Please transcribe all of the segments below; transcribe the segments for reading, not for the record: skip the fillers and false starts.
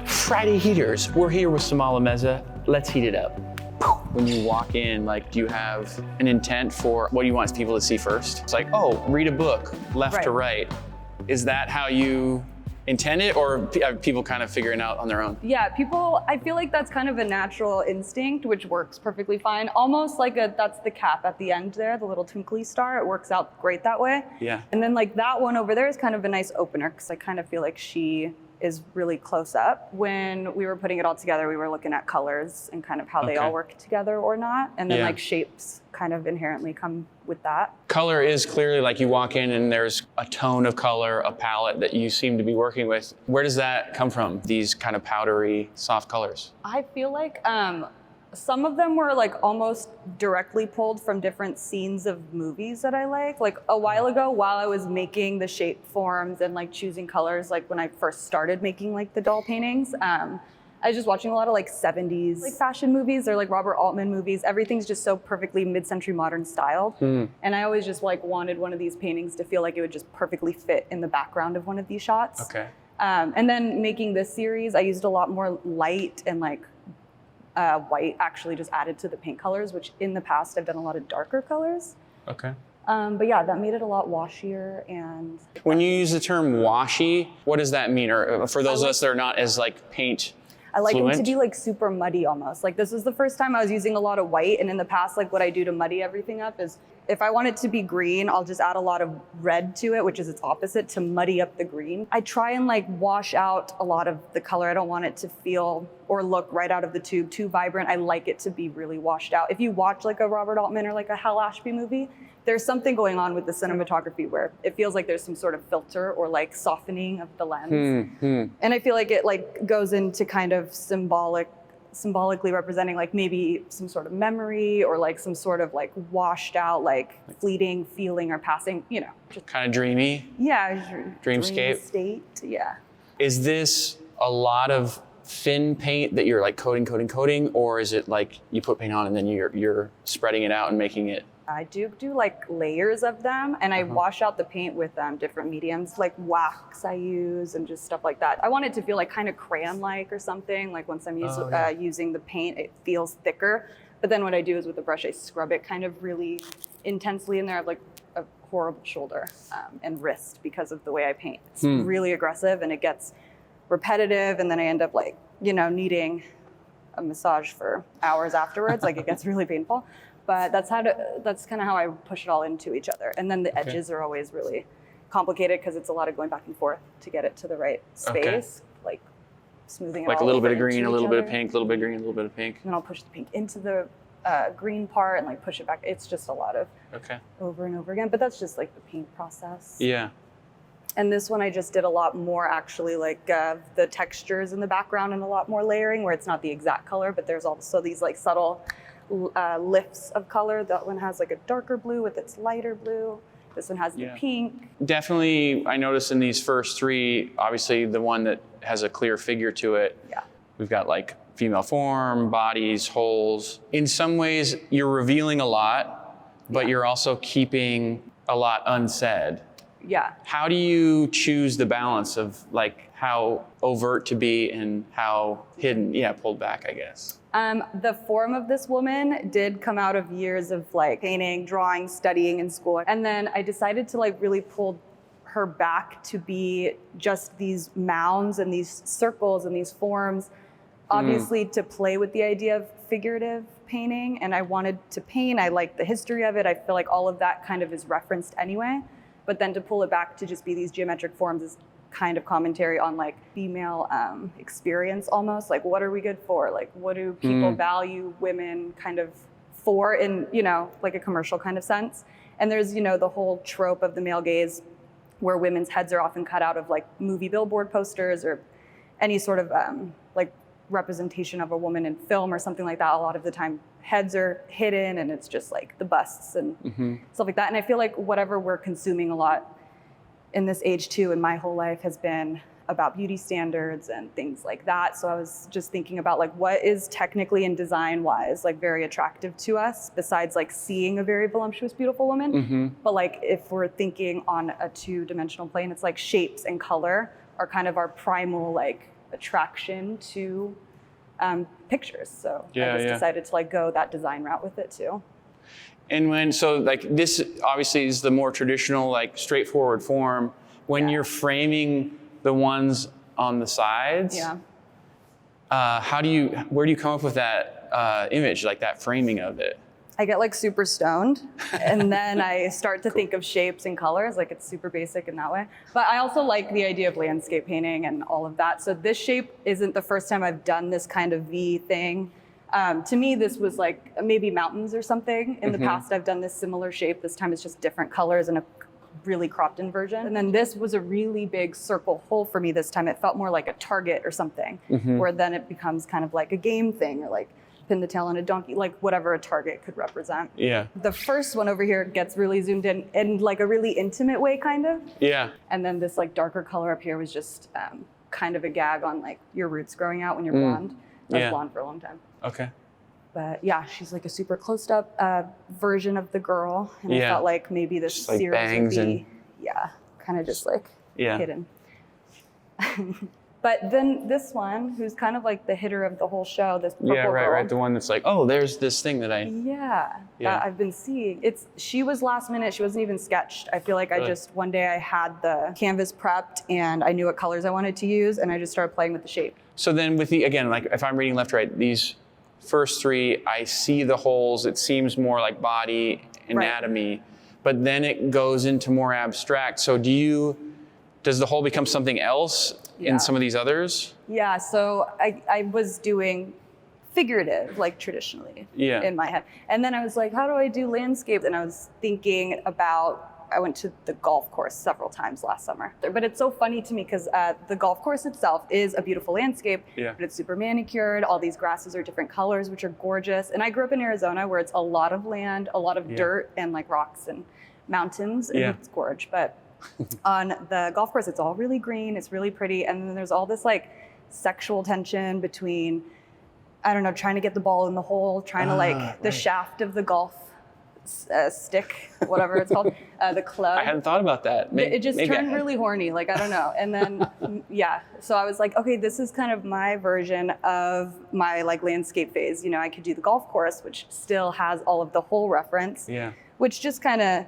Friday heaters. We're here with Samala Meza. Let's heat it up. When you walk in, like, do you have an intent for what you want people to see first? It's like, oh, read a book, left to right. Is that how you intend it, or are people kind of figuring out on their own? Yeah, I feel like that's kind of a natural instinct, which works perfectly fine. Almost like that's the cap at the end there, the little twinkly star. It works out great that way. Yeah. And then like that one over there is kind of a nice opener, because I kind of feel like she is really close up. When we were putting it all together, we were looking at colors and kind of how they all work together or not. And then like shapes kind of inherently come with that. Color is clearly like you walk in and there's a tone of color, a palette that you seem to be working with. Where does that come from, these kind of powdery, soft colors? I feel like some of them were like almost directly pulled from different scenes of movies that I like. Like a while ago, while I was making the shape forms and like choosing colors, like when I first started making like the doll paintings, I was just watching a lot of like 70s like fashion movies or like Robert Altman movies. Everything's just so perfectly mid-century modern styled. And I always just like wanted one of these paintings to feel like it would just perfectly fit in the background of one of these shots. Okay. And then making this series, I used a lot more light and like white actually just added to the paint colors, which in the past I've done a lot of darker colors. Okay. But yeah, that made it a lot washier. And when you use the term washy, what does that mean? Or for those of us that are not as like paint I like fluent? them to be like super muddy almost. Like this is the first time I was using a lot of white, and in the past, like what I do to muddy everything up is if I want it to be green, I'll just add a lot of red to it, which is its opposite, to muddy up the green. I try and like wash out a lot of the color. I don't want it to feel or look right out of the tube too vibrant. I like it to be really washed out. If you watch like a Robert Altman or like a Hal Ashby movie, there's something going on with the cinematography where it feels like there's some sort of filter or like softening of the lens. And I feel like it like goes into kind of symbolically representing like maybe some sort of memory or like some sort of like washed out, like fleeting feeling or passing, you know. Just kind of dreamy? Yeah. Dreamscape? Dream state, yeah. Is this a lot of thin paint that you're like coating, or is it like you put paint on and then you're spreading it out and making it? I do like layers of them, and I wash out the paint with different mediums, like wax I use and just stuff like that. I want it to feel like kind of crayon-like or something. Like once I'm using the paint, it feels thicker. But then what I do is with the brush, I scrub it kind of really intensely in there. I have like a horrible shoulder and wrist because of the way I paint. It's really aggressive and it gets repetitive, and then I end up like, you know, needing a massage for hours afterwards. Like it gets really painful. But that's kind of how I push it all into each other. And then the edges are always really complicated because it's a lot of going back and forth to get it to the right space, like smoothing it like all a little bit of into green, a each little bit of other. pink, a little bit of green, a little bit of pink. And then I'll push the pink into the green part and like push it back. It's just a lot of over and over again. But that's just like the paint process. Yeah. And this one I just did a lot more actually, like the textures in the background and a lot more layering where it's not the exact color, but there's also these like subtle lifts of color. That one has like a darker blue with its lighter blue. This one has the pink. Definitely, I noticed in these first three, obviously the one that has a clear figure to it. Yeah. We've got like female form, bodies, holes. In some ways, you're revealing a lot, but you're also keeping a lot unsaid. Yeah. How do you choose the balance of like how overt to be and how hidden? Yeah, pulled back, I guess. The form of this woman did come out of years of like painting, drawing, studying in school. And then I decided to like really pull her back to be just these mounds and these circles and these forms, obviously to play with the idea of figurative painting. And I wanted to paint, I like the history of it. I feel like all of that kind of is referenced anyway. But then to pull it back to just be these geometric forms is kind of commentary on like female experience almost. Like what are we good for? Like what do people value women kind of for in, you know, like a commercial kind of sense? And there's, you know, the whole trope of the male gaze where women's heads are often cut out of like movie billboard posters or any sort of like representation of a woman in film or something like that. A lot of the time heads are hidden and it's just like the busts and stuff like that. And I feel like whatever we're consuming a lot in this age too, and my whole life has been about beauty standards and things like that. So I was just thinking about like what is technically and design wise like very attractive to us besides like seeing a very voluptuous, beautiful woman. But like if we're thinking on a two-dimensional plane, it's like shapes and color are kind of our primal like attraction to pictures. So I Yeah, just yeah. decided to like go that design route with it too. And so like this obviously is the more traditional, like straightforward form. When Yeah. you're framing the ones on the sides, Yeah. where do you come up with that image, like that framing of it? I get like super stoned and then I start to think of shapes and colors, like it's super basic in that way. But I also like the idea of landscape painting and all of that. So this shape isn't the first time I've done this kind of V thing. To me, this was like maybe mountains or something. In the past, I've done this similar shape. This time it's just different colors and a really cropped in version. And then this was a really big circle hole for me this time. It felt more like a target or something, where then it becomes kind of like a game thing or like pin the tail on a donkey, like whatever a target could represent. Yeah. The first one over here gets really zoomed in like a really intimate way, kind of. Yeah. And then this like darker color up here was just kind of a gag on like your roots growing out when you're blonde. I was blonde for a long time. Okay. But yeah, she's like a super closed up version of the girl. And I felt like maybe this just like series bangs would be, and kind of just like yeah. hidden. But then this one, who's kind of like the hitter of the whole show, this purple girl. Right. The one that's like, oh, there's this thing that that I've been seeing. She was last minute. She wasn't even sketched. I feel like Really? I just, one day I had the canvas prepped and I knew what colors I wanted to use and I just started playing with the shape. So then with again, like if I'm reading left, right, these first three, I see the holes. It seems more like body anatomy, but then it goes into more abstract. So does the whole become something else in some of these others? Yeah, so I was doing figurative, like traditionally in my head. And then I was like, how do I do landscape? And I was thinking about, I went to the golf course several times last summer. But it's so funny to me because the golf course itself is a beautiful landscape, but it's super manicured. All these grasses are different colors, which are gorgeous. And I grew up in Arizona where it's a lot of land, a lot of dirt and like rocks and mountains, and it's gorgeous. But on the golf course, it's all really green, it's really pretty. And then there's all this like sexual tension between, I don't know, trying to get the ball in the hole, trying to like the shaft of the golf stick, whatever it's called, the club. I hadn't thought about that. It just turned really horny, like, I don't know. And then, so I was like, okay, this is kind of my version of my like landscape phase. You know, I could do the golf course, which still has all of the hole reference, which just kind of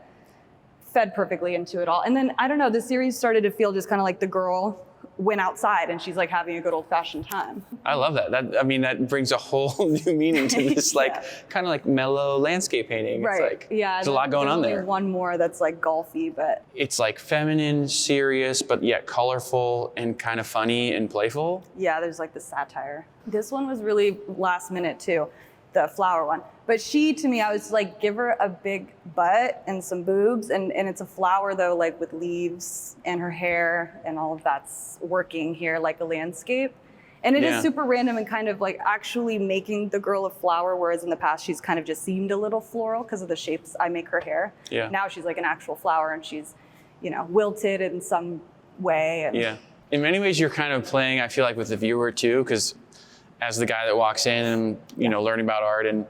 fed perfectly into it all. And then, I don't know, the series started to feel just kind of like the girl went outside and she's like having a good old fashioned time. I love that. That brings a whole new meaning to this, like kind of like mellow landscape painting. Right. It's like, there's a lot going on there. One more that's like golfy, but it's like feminine, serious, but yet colorful and kind of funny and playful. Yeah, there's like the satire. This one was really last minute too, the flower one. But to me, I was like, give her a big butt and some boobs. And it's a flower though, like with leaves and her hair and all of that's working here like a landscape. And it is super random and kind of like actually making the girl a flower, whereas in the past she's kind of just seemed a little floral because of the shapes I make her hair. Yeah. Now she's like an actual flower and she's, wilted in some way. And in many ways you're kind of playing, I feel like, with the viewer too, because as the guy that walks in and, learning about art, and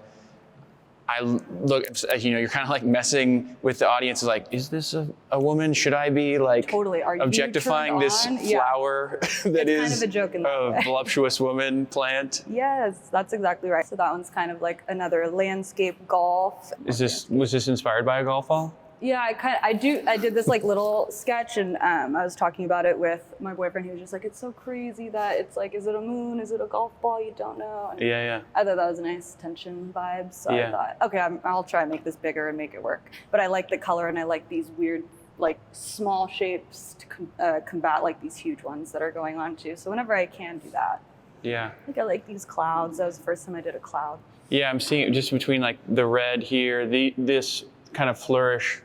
I look, you're kind of like messing with the audience. Like, is this a woman? Should I be like totally objectifying this flower that is kind of a joke in that a voluptuous woman plant? Yes, that's exactly right. So that one's kind of like another landscape golf. Was this inspired by a golf ball? Yeah, I did this like little sketch and I was talking about it with my boyfriend. He was just like, it's so crazy that it's like, is it a moon? Is it a golf ball? You don't know. And I thought that was a nice tension vibe. So I thought, okay, I'll try and make this bigger and make it work. But I like the color and I like these weird, like small shapes to combat like these huge ones that are going on too. So whenever I can do that. Yeah. I like these clouds. That was the first time I did a cloud. Yeah, I'm seeing it just between like the red here, this kind of flourish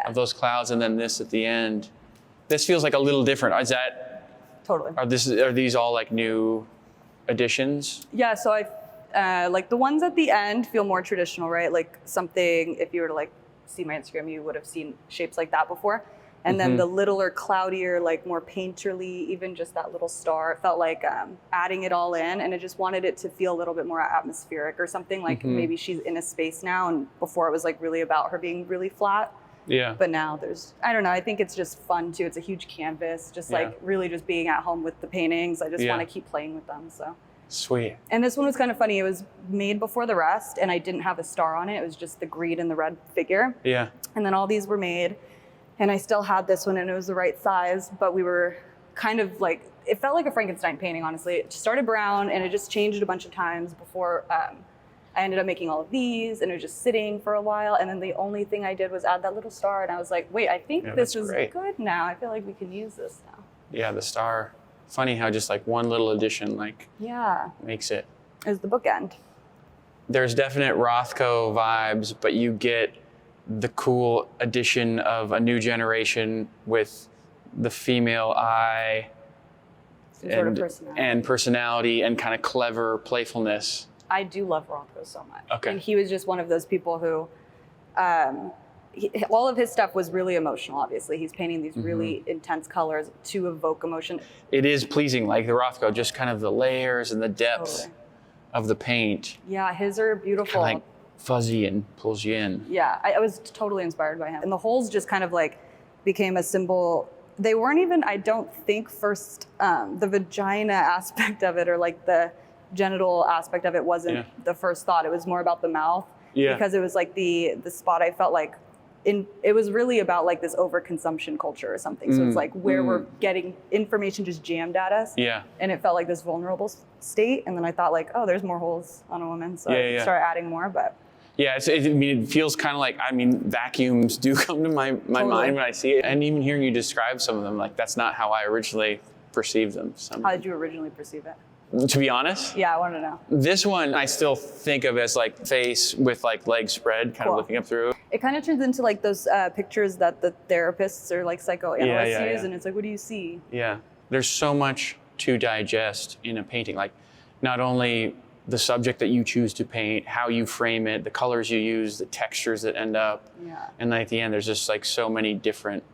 of those clouds, and then this at the end. This feels like a little different. Is that totally? Are these all like new additions? Yeah. So I like the ones at the end feel more traditional, right? Like something, if you were to like see my Instagram, you would have seen shapes like that before. And then the littler, cloudier, like more painterly, even just that little star, it felt like adding it all in, and I just wanted it to feel a little bit more atmospheric or something. Like maybe she's in a space now, and before it was like really about her being really flat. Yeah. But now there's, I don't know, I think it's just fun too. It's a huge canvas, just like really just being at home with the paintings. I just want to keep playing with them, so. Sweet. And this one was kind of funny. It was made before the rest and I didn't have a star on it. It was just the green and the red figure. Yeah. And then all these were made and I still had this one and it was the right size, but we were kind of like, it felt like a Frankenstein painting, honestly. It started brown and it just changed a bunch of times before I ended up making all of these and it was just sitting for a while. And then the only thing I did was add that little star and I was like, wait, I think this is good now. I feel like we can use this now. Yeah, the star. Funny how just like one little addition like makes it. Is the bookend. There's definite Rothko vibes, but you get the cool addition of a new generation with the female eye and personality and kind of clever playfulness. I do love Rothko so much. Okay. And he was just one of those people who, all of his stuff was really emotional, obviously. He's painting these really intense colors to evoke emotion. It is pleasing, like the Rothko, just kind of the layers and the depth of the paint. Yeah, his are beautiful. Kind of like fuzzy and pulls you in. Yeah, I was totally inspired by him. And the holes just kind of like became a symbol. They weren't even, I don't think, first, the vagina aspect of it or like the genital aspect of it wasn't the first thought. It was more about the mouth because it was like the spot I felt like it was really about like this overconsumption culture or something. So it's like where we're getting information just jammed at us. Yeah. And it felt like this vulnerable state. And then I thought like, oh, there's more holes on a woman. So I started adding more, but. Yeah, it feels kind of like, vacuums do come to my mind when I see it. And even hearing you describe some of them, like that's not how I originally perceived them. How did you originally perceive it? To be honest? Yeah, I want to know. This one I still think of as like face with like legs spread, kind of looking up through. It kind of turns into like those pictures that the therapists or like psychoanalysts use, and it's like, what do you see? Yeah, there's so much to digest in a painting. Like not only the subject that you choose to paint, how you frame it, the colors you use, the textures that end up. Yeah. And then at the end, there's just like so many different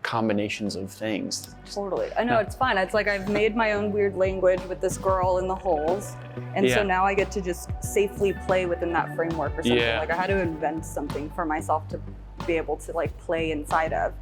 combinations of things. Totally. I know, it's fun. It's like I've made my own weird language with this girl in the holes. And so now I get to just safely play within that framework or something. Like I had to invent something for myself to be able to like play inside of.